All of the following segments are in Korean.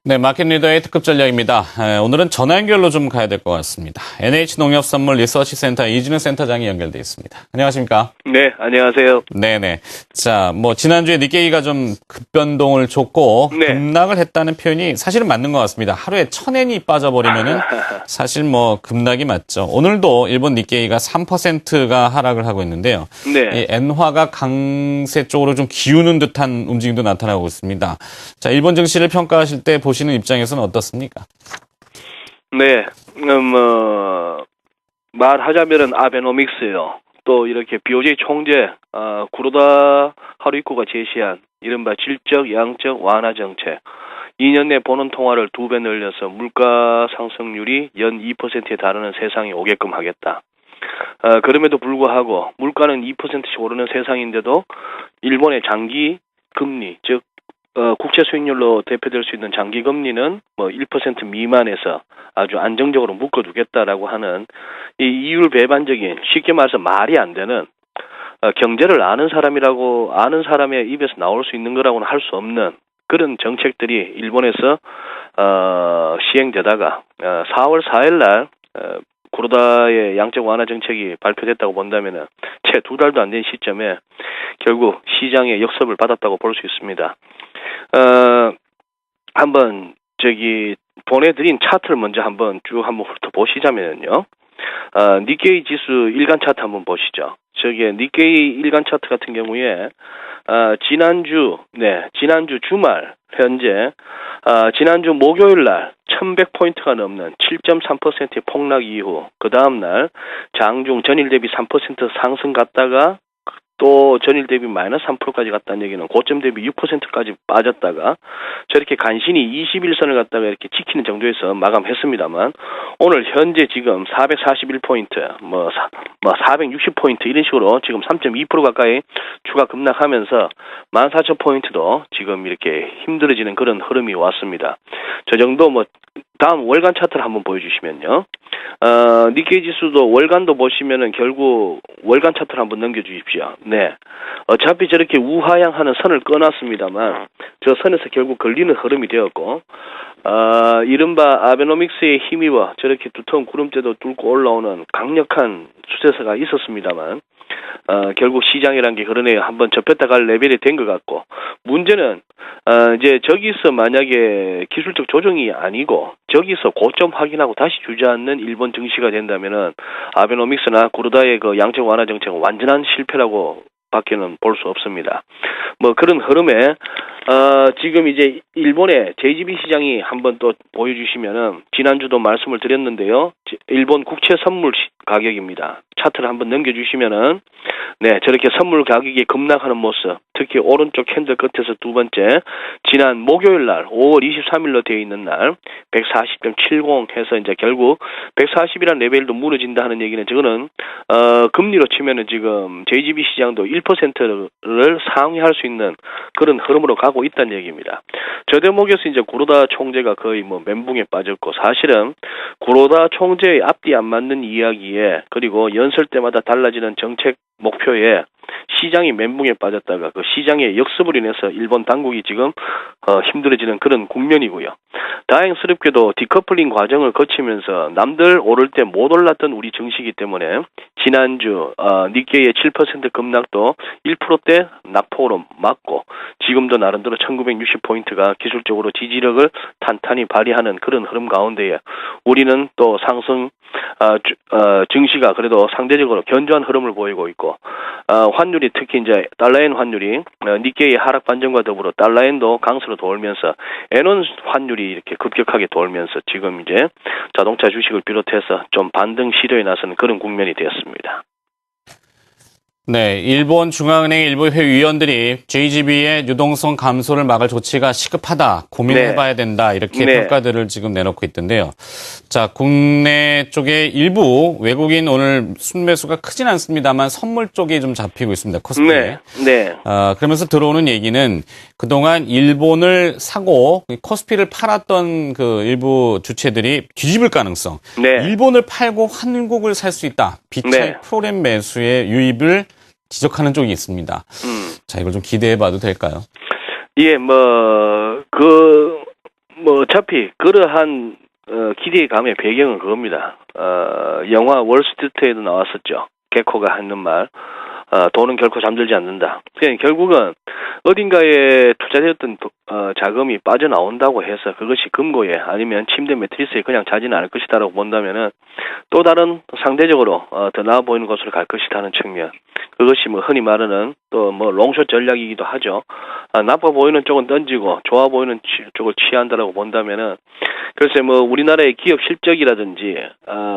네, 마켓 리더의 특급 전략입니다. 오늘은 전화 연결로 좀 가야 될 것 같습니다. NH농협선물 리서치센터 이진우 센터장이 연결돼 있습니다. 안녕하십니까? 네, 안녕하세요. 네네. 자, 지난주에 니케이가 좀 급변동을 줬고, 네. 급락을 했다는 표현이 사실은 맞는 것 같습니다. 하루에 1,000엔이 빠져버리면은 사실 급락이 맞죠. 오늘도 일본 니케이가 3%가 하락을 하고 있는데요. 네. 이 엔화가 강세 쪽으로 좀 기우는 듯한 움직임도 나타나고 있습니다. 자, 일본 증시를 평가하실 때 보시는 입장에서는 어떻습니까? 네, 말하자면은 아베노믹스요. 또 이렇게 BOJ 총재 구로다 하루이코가 제시한 이른바 질적, 양적 완화 정책. 2년 내 보는 통화를 2배 늘려서 물가 상승률이 연 2%에 달하는 세상이 오게끔 하겠다. 그럼에도 불구하고 물가는 2%씩 오르는 세상인데도 일본의 장기 금리, 즉 국채 수익률로 대표될 수 있는 장기 금리는 1% 미만에서 아주 안정적으로 묶어두겠다라고 하는 이 이율 배반적인, 쉽게 말해서 말이 안 되는, 경제를 아는 사람의 입에서 나올 수 있는 거라고는 할 수 없는 그런 정책들이 일본에서 시행되다가 4월 4일 날 구로다의 양적 완화 정책이 발표됐다고 본다면은 채 2달도 안 된 시점에 결국 시장의 역습을 받았다고 볼 수 있습니다. 한번 보내드린 차트를 먼저 한번 훑어보시자면요. 니케이 지수 일간 차트 한번 보시죠. 니케이 일간 차트 같은 경우에 지난주 주말 현재 지난주 목요일 날 1100포인트가 넘는 7.3%의 폭락 이후 그 다음 날 장중 전일 대비 3% 상승 갔다가 또 전일 대비 마이너스 3%까지 갔다는 얘기는 고점 대비 6%까지 빠졌다가 저렇게 간신히 21선을 갖다가 이렇게 지키는 정도에서 마감했습니다만, 오늘 현재 지금 441포인트, 460포인트 이런 식으로 지금 3.2% 가까이 추가 급락하면서 14,000포인트도 지금 이렇게 힘들어지는 그런 흐름이 왔습니다. 저 정도 다음 월간 차트를 한번 보여주시면요. 니케이 지수도 월간도 보시면은 결국 월간 차트를 한번 넘겨주십시오. 네. 어차피 저렇게 우하향하는 선을 꺼놨습니다만, 저 선에서 결국 걸리는 흐름이 되었고, 이른바 아베노믹스에 힘입어 저렇게 두터운 구름대도 뚫고 올라오는 강력한 추세서가 있었습니다만, 결국 시장이란 게 그러네요. 한번 접혔다 갈 레벨이 된 것 같고, 문제는 이제 저기서 만약에 기술적 조정이 아니고 저기서 고점 확인하고 다시 주저앉는 일본 증시가 된다면은 아베노믹스나 구로다의 그 양적 완화 정책은 완전한 실패라고 밖에는 볼 수 없습니다. 그런 흐름에 지금 이제 일본의 JGB 시장이 한번 또 보여주시면은, 지난주도 말씀을 드렸는데요. 일본 국채 선물 가격입니다. 차트를 한번 넘겨주시면은, 네, 저렇게 선물 가격이 급락하는 모습, 특히 오른쪽 캔들 끝에서 두 번째, 지난 목요일 날 5월 23일로 되어 있는 날 140.70 해서 이제 결국 140이라는 레벨도 무너진다 하는 얘기는, 저거는 금리로 치면은 지금 JGB 시장도 1%를 상회할 수 있는 그런 흐름으로 가고 있다는 얘기입니다. 저 대목에서 이제 구로다 총재가 거의 멘붕에 빠졌고, 사실은 구로다 총재의 앞뒤 안 맞는 이야기에, 그리고 연설 때마다 달라지는 정책 목표에 시장이 멘붕에 빠졌다가 그 시장의 역습으로 인해서 일본 당국이 지금 힘들어지는 그런 국면이고요. 다행스럽게도 디커플링 과정을 거치면서 남들 오를 때 못 올랐던 우리 증시이기 때문에 지난주 니케이의 7% 급락도 1%대 낙폭으로 막고, 지금도 나름대로 1960포인트가 기술적으로 지지력을 탄탄히 발휘하는 그런 흐름 가운데에 우리는 또 상승 증시가 그래도 상대적으로 견조한 흐름을 보이고 있고, 환율이 특히 이제 달러엔 환율이 니케이의 하락 반전과 더불어 달러엔도 강세로 돌면서 엔원 환율이 이렇게 급격하게 돌면서 지금 이제 자동차 주식을 비롯해서 좀 반등 시도에 나서는 그런 국면이 되었습니다. 네, 일본 중앙은행 일부 회의위원들이 JGB의 유동성 감소를 막을 조치가 시급하다, 고민해봐야 된다, 이렇게 평가들을 지금 내놓고 있던데요. 자, 국내 쪽에 일부 외국인 오늘 순매수가 크진 않습니다만 선물 쪽이 좀 잡히고 있습니다. 코스피. 네. 그러면서 들어오는 얘기는 그동안 일본을 사고 코스피를 팔았던 그 일부 주체들이 뒤집을 가능성. 네. 일본을 팔고 한국을 살 수 있다. 비차익 프로그램 매수의 유입을 지적하는 쪽이 있습니다. 자, 이걸 좀 기대해봐도 될까요? 예, 뭐 어차피 그러한 기대감의 배경은 그겁니다. 영화 월스트리트에도 나왔었죠. 개코가 하는 말. 돈은 결코 잠들지 않는다. 그러니까 결국은 어딘가에 투자되었던 자금이 빠져나온다고 해서 그것이 금고에 아니면 침대 매트리스에 그냥 자지는 않을 것이다라고 본다면은 또 다른 상대적으로 더 나아 보이는 곳으로 갈 것이라는 측면. 그것이 뭐 흔히 말하는 또 뭐 롱숏 전략이기도 하죠. 나빠 보이는 쪽은 던지고 좋아 보이는 쪽을 취한다라고 본다면은 글쎄 뭐 우리나라의 기업 실적이라든지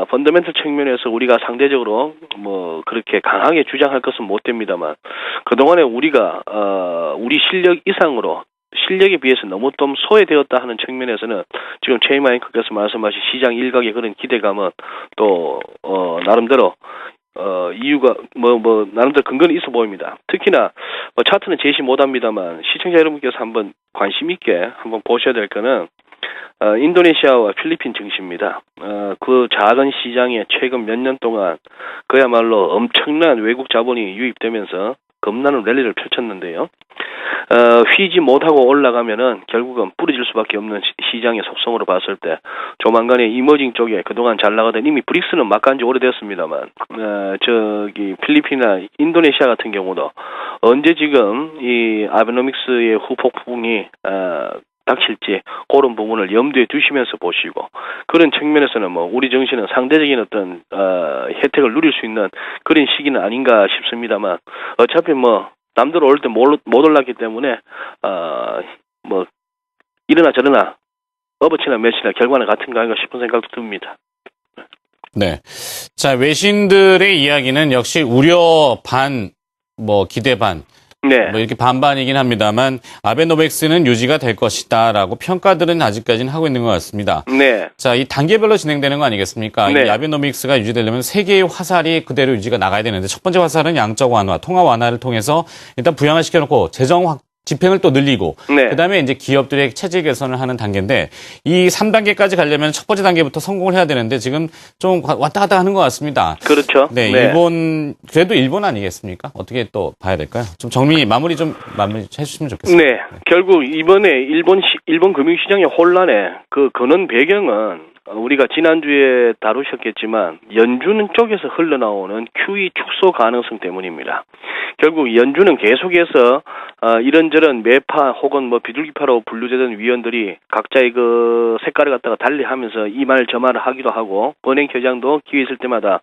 펀더멘털 측면에서 우리가 상대적으로 뭐 그렇게 강하게 주장할 것은 못 됩니다만 그동안에 우리가 우리 실력 이상으로 실력에 비해서 너무 좀 소외되었다 하는 측면에서는 지금 최이마 앵커께서 말씀하신 시장 일각의 그런 기대감은 또 나름대로 이유가 나름대로 근거는 있어 보입니다. 특히나 차트는 제시 못합니다만 시청자 여러분께서 한번 관심 있게 한번 보셔야 될 거는 인도네시아와 필리핀 증시입니다. 그 작은 시장에 최근 몇 년 동안 그야말로 엄청난 외국 자본이 유입되면서 겁나는 랠리를 펼쳤는데요. 휘지 못하고 올라가면은 결국은 부러질 수밖에 없는 시장의 속성으로 봤을 때 조만간에 이머징 쪽에 그동안 잘 나가던 이미 브릭스는 막 간 지 오래됐습니다만 필리핀이나 인도네시아 같은 경우도 언제 지금 이 아베노믹스의 후폭풍이 닥칠지 그런 부분을 염두에 두시면서 보시고 그런 측면에서는 뭐 우리 정신은 상대적인 어떤 혜택을 누릴 수 있는 그런 시기는 아닌가 싶습니다만 어차피 뭐 남들 올 때 못 올랐기 때문에 뭐 이러나 저러나 어버치나 멸치나 결과는 같은가 하는가 싶은 생각도 듭니다. 네. 자, 외신들의 이야기는 역시 우려 반, 기대 반. 네. 이렇게 반반이긴 합니다만 아베노믹스는 유지가 될 것이다라고 평가들은 아직까지는 하고 있는 것 같습니다. 네. 자, 이 단계별로 진행되는 거 아니겠습니까? 네. 이 아베노믹스가 유지되려면 세 개의 화살이 그대로 유지가 나가야 되는데 첫 번째 화살은 양적 완화, 통화 완화를 통해서 일단 부양을 시켜놓고 재정 집행을 또 늘리고 네. 그다음에 이제 기업들의 체질 개선을 하는 단계인데 이 3단계까지 가려면 첫 번째 단계부터 성공을 해야 되는데 지금 좀 왔다 갔다 하는 것 같습니다. 그렇죠. 네, 네. 그래도 일본 아니겠습니까? 어떻게 또 봐야 될까요? 좀 마무리 해주시면 좋겠습니다. 네. 결국 이번에 일본 금융시장의 혼란의 그 근원 배경은 우리가 지난주에 다루셨겠지만 연준 쪽에서 흘러나오는 QE 축소 가능성 때문입니다. 결국 연준은 계속해서 이런저런 매파 혹은 비둘기파로 분류되던 위원들이 각자의 그 색깔을 갖다가 달리하면서 이 말 저 말을 하기도 하고 은행처장도 기회 있을 때마다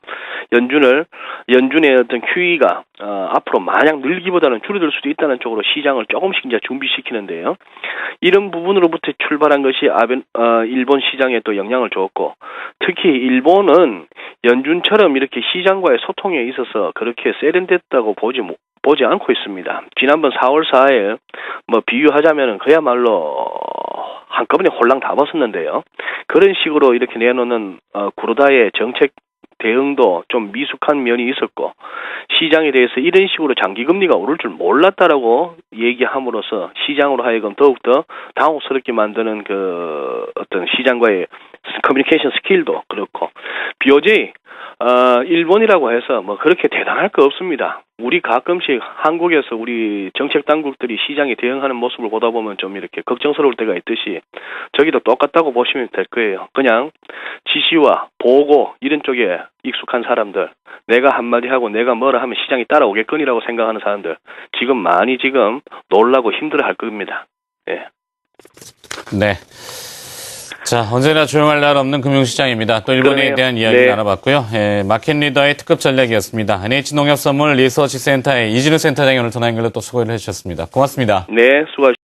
연준의 어떤 QE가 앞으로 마냥 늘기보다는 줄어들 수도 있다는 쪽으로 시장을 조금씩 이제 준비시키는데요. 이런 부분으로부터 출발한 것이 일본 시장에 또 영향을 줬고 특히 일본은 연준처럼 이렇게 시장과의 소통에 있어서 그렇게 세련됐다고 보지 않고 있습니다. 지난번 4월 4일 비유하자면은 그야말로 한꺼번에 홀랑 다 벗었는데요. 그런 식으로 이렇게 내놓는 구로다의 정책 대응도 좀 미숙한 면이 있었고 시장에 대해서 이런 식으로 장기금리가 오를 줄 몰랐다라고 얘기함으로써 시장으로 하여금 더욱더 당혹스럽게 만드는 그 어떤 시장과의 커뮤니케이션 스킬도 그렇고 BOJ 일본이라고 해서 그렇게 대단할 거 없습니다. 우리 가끔씩 한국에서 우리 정책 당국들이 시장에 대응하는 모습을 보다 보면 좀 이렇게 걱정스러울 때가 있듯이 저기도 똑같다고 보시면 될 거예요. 그냥 지시와 보고 이런 쪽에 익숙한 사람들, 내가 한마디 하고 내가 뭐라 하면 시장이 따라오겠거니라고 생각하는 사람들 지금 많이 놀라고 힘들어할 겁니다. 예. 네. 자, 언제나 조용할 날 없는 금융시장입니다. 또 일본에 그러네요. 대한 이야기 네. 나눠봤고요. 마켓 리더의 특급 전략이었습니다. NH농협선물 리서치센터의 이진우 센터장이 오늘 전화 연결로 또 수고를 해주셨습니다. 고맙습니다. 네, 수고하셨습니다.